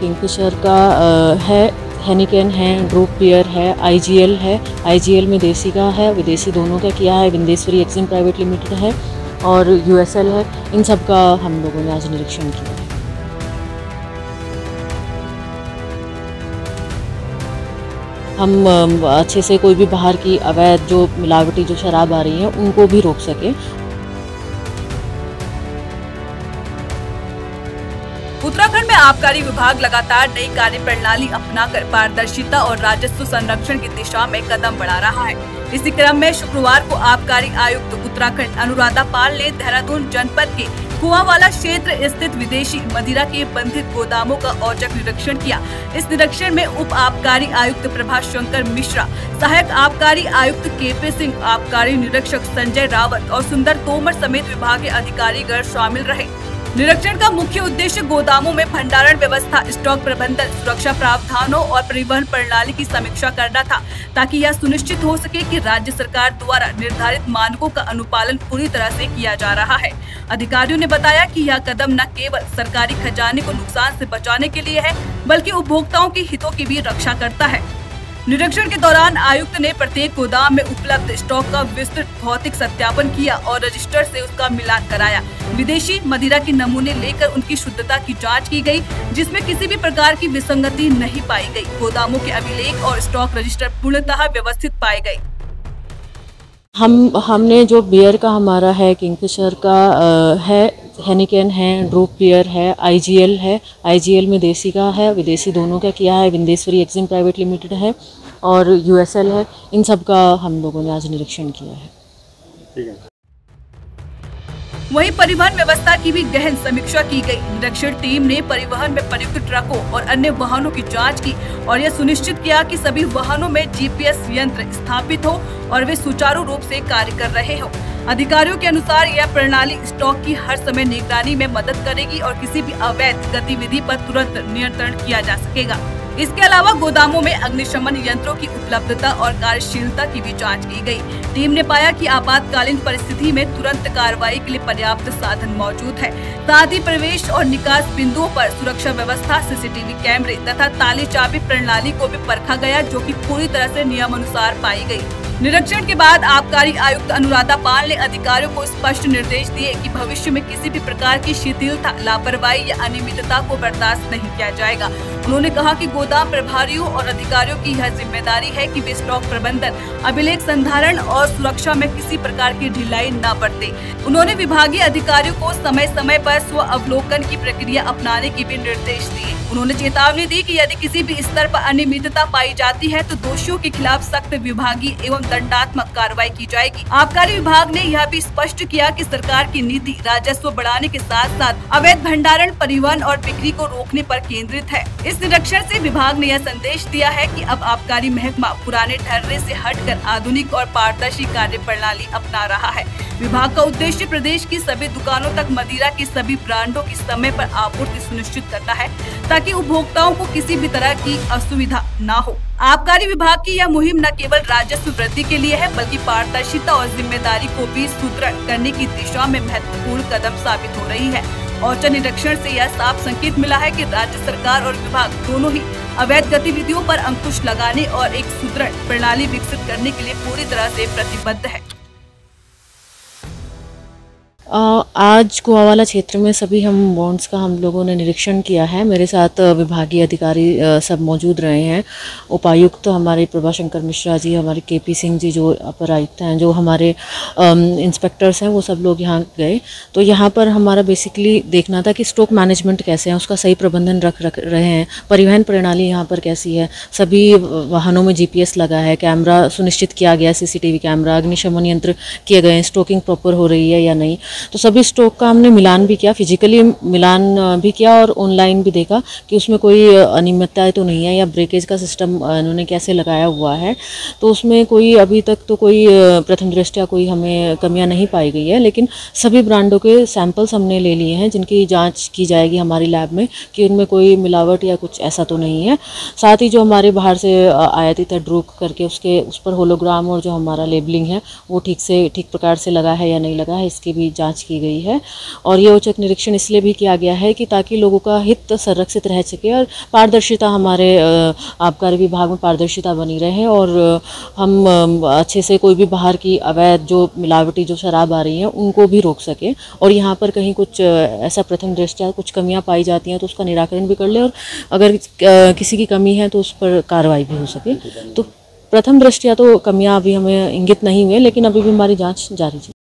Kingfisher का है, हेनिकेन है, ड्रूप बियर है, आईजीएल है। आईजीएल में देसी का है, विदेशी दोनों का किया है। विंदेश्वरी एक्सिम प्राइवेट लिमिटेड है और यूएसएल है। इन सब का हम लोगों ने आज निरीक्षण किया है। हम अच्छे से कोई भी बाहर की अवैध जो मिलावटी जो शराब आ रही है उनको भी रोक सकें। उत्तराखंड में आबकारी विभाग लगातार नई कार्य प्रणाली अपनाकर पारदर्शिता और राजस्व संरक्षण की दिशा में कदम बढ़ा रहा है। इसी क्रम में शुक्रवार को आबकारी आयुक्त उत्तराखंड अनुराधा पाल ने देहरादून जनपद के कुआंवाला क्षेत्र स्थित विदेशी मदिरा के बंधित गोदामों का औचक निरीक्षण किया। इस निरीक्षण में उप आबकारी आयुक्त प्रभा शंकर मिश्रा, सहायक आबकारी आयुक्त केपी सिंह, आबकारी निरीक्षक संजय रावत और सुंदर तोमर समेत विभागीय अधिकारीगण शामिल रहे। निरीक्षण का मुख्य उद्देश्य गोदामों में भंडारण व्यवस्था, स्टॉक प्रबंधन, सुरक्षा प्रावधानों और परिवहन प्रणाली की समीक्षा करना था, ताकि यह सुनिश्चित हो सके कि राज्य सरकार द्वारा निर्धारित मानकों का अनुपालन पूरी तरह से किया जा रहा है। अधिकारियों ने बताया कि यह कदम न केवल सरकारी खजाने को नुकसान से बचाने के लिए है, बल्कि उपभोक्ताओं के हितों की भी रक्षा करता है। निरीक्षण के दौरान आयुक्त ने प्रत्येक गोदाम में उपलब्ध स्टॉक का विस्तृत भौतिक सत्यापन किया और रजिस्टर से उसका मिलान कराया। विदेशी मदिरा के नमूने लेकर उनकी शुद्धता की जांच की गई, जिसमें किसी भी प्रकार की विसंगति नहीं पाई गई। गोदामों के अभिलेख और स्टॉक रजिस्टर पूर्णतः व्यवस्थित पाए गए। हमने जो बियर का हमारा है, किंगफिशर का है, हेनिकेन है, ड्रूप बियर है, आईजीएल है। आईजीएल में देसी का है, विदेशी दोनों का किया है। विंदेश्वरी एक्सिम प्राइवेट लिमिटेड है और यूएसएल है। इन सब का हम लोगों ने आज निरीक्षण किया है। ठीक है। वहीं परिवहन व्यवस्था की भी गहन समीक्षा की गई। निरीक्षण टीम ने परिवहन में प्रयुक्त ट्रकों और अन्य वाहनों की जांच की और यह सुनिश्चित किया कि सभी वाहनों में जीपीएस यंत्र स्थापित हो और वे सुचारू रूप से कार्य कर रहे हो। अधिकारियों के अनुसार यह प्रणाली स्टॉक की हर समय निगरानी में मदद करेगी और किसी भी अवैध गतिविधि पर तुरंत नियंत्रण किया जा सकेगा। इसके अलावा गोदामों में अग्निशमन यंत्रों की उपलब्धता और कार्यशीलता की भी जांच की गई। टीम ने पाया कि आपातकालीन परिस्थिति में तुरंत कार्रवाई के लिए पर्याप्त साधन मौजूद है। साथ ही प्रवेश और निकास बिंदुओं पर सुरक्षा व्यवस्था, सीसीटीवी कैमरे तथा ताले चाबी प्रणाली को भी परखा गया, जो कि पूरी तरह से नियमानुसार पाई गई। निरीक्षण के बाद आबकारी आयुक्त अनुराधा पाल ने अधिकारियों को स्पष्ट निर्देश दिए कि भविष्य में किसी भी प्रकार की शिथिलता, लापरवाही या अनियमितता को बर्दाश्त नहीं किया जाएगा। उन्होंने कहा कि गोदाम प्रभारियों और अधिकारियों की यह जिम्मेदारी है कि वे स्टॉक प्रबंधन, अभिलेख संधारण और सुरक्षा में किसी प्रकार की ढिलाई न बरते। उन्होंने विभागीय अधिकारियों को समय समय पर स्व अवलोकन की प्रक्रिया अपनाने के भी निर्देश दिए। उन्होंने चेतावनी दी कि यदि किसी भी स्तर पर अनियमितता पाई जाती है तो दोषियों के खिलाफ सख्त विभागीय एवं दंडात्मक कार्रवाई की जाएगी। आबकारी विभाग ने यह भी स्पष्ट किया कि सरकार की नीति राजस्व बढ़ाने के साथ साथ अवैध भंडारण, परिवहन और बिक्री को रोकने पर केंद्रित है। इस निरीक्षण से विभाग ने यह संदेश दिया है कि अब आबकारी महकमा पुराने ढर्रे से हटकर आधुनिक और पारदर्शी कार्य प्रणाली अपना रहा है। विभाग का उद्देश्य प्रदेश की सभी दुकानों तक मदिरा के सभी ब्रांडों की समय पर आपूर्ति सुनिश्चित करना है, ताकि उपभोक्ताओं को किसी भी तरह की असुविधा न हो। आबकारी विभाग की यह मुहिम न केवल राजस्व वृद्धि के लिए है, बल्कि पारदर्शिता और जिम्मेदारी को भी सुदृढ़ करने की दिशा में महत्वपूर्ण कदम साबित हो रही है। औचक निरीक्षण से यह साफ संकेत मिला है कि राज्य सरकार और विभाग दोनों ही अवैध गतिविधियों पर अंकुश लगाने और एक सुदृढ़ प्रणाली विकसित करने के लिए पूरी तरह से प्रतिबद्ध है। आज कुआंवाला क्षेत्र में सभी हम बॉन्ड्स का हम लोगों ने निरीक्षण किया है। मेरे साथ विभागीय अधिकारी सब मौजूद रहे हैं। उपायुक्त हमारे प्रभा शंकर मिश्रा जी, हमारे केपी सिंह जी जो अपर आयुक्त हैं, जो हमारे इंस्पेक्टर्स हैं, वो सब लोग यहाँ गए। तो यहाँ पर हमारा बेसिकली देखना था कि स्टॉक मैनेजमेंट कैसे है, उसका सही प्रबंधन रख रहे हैं, परिवहन प्रणाली यहाँ पर कैसी है, सभी वाहनों में जीपीएस लगा है, कैमरा सुनिश्चित किया गया, सीसीटीवी कैमरा, अग्निशमन यंत्र किए गए, स्टॉकिंग प्रॉपर हो रही है या नहीं। तो सभी स्टॉक का हमने मिलान भी किया, फिजिकली मिलान भी किया और ऑनलाइन भी देखा कि उसमें कोई अनियमितताएं तो नहीं है या ब्रेकेज का सिस्टम इन्होंने कैसे लगाया हुआ है। तो उसमें कोई अभी तक तो कोई प्रथम दृष्टया कोई हमें कमियां नहीं पाई गई है, लेकिन सभी ब्रांडों के सैंपल्स हमने ले लिए हैं, जिनकी जांच की जाएगी हमारी लैब में कि उनमें कोई मिलावट या कुछ ऐसा तो नहीं है। साथ ही जो हमारे बाहर से आयातित है ड्रूप करके, उस पर होलोग्राम और जो हमारा लेबलिंग है वो ठीक प्रकार से लगा है या नहीं लगा है, इसकी भी जाँच जांच की गई है। और ये औचक निरीक्षण इसलिए भी किया गया है कि ताकि लोगों का हित संरक्षित रह सके और पारदर्शिता हमारे आबकारी विभाग में पारदर्शिता बनी रहे और हम अच्छे से कोई भी बाहर की अवैध जो मिलावटी जो शराब आ रही है उनको भी रोक सके। और यहाँ पर कहीं कुछ ऐसा प्रथम दृष्टया कुछ कमियाँ पाई जाती हैं तो उसका निराकरण भी कर ले, और अगर किसी की कमी है तो उस पर कार्रवाई भी हो सके। तो प्रथम दृष्टया तो कमियां अभी हमें इंगित नहीं हुई, लेकिन अभी भी हमारी जांच जारी है।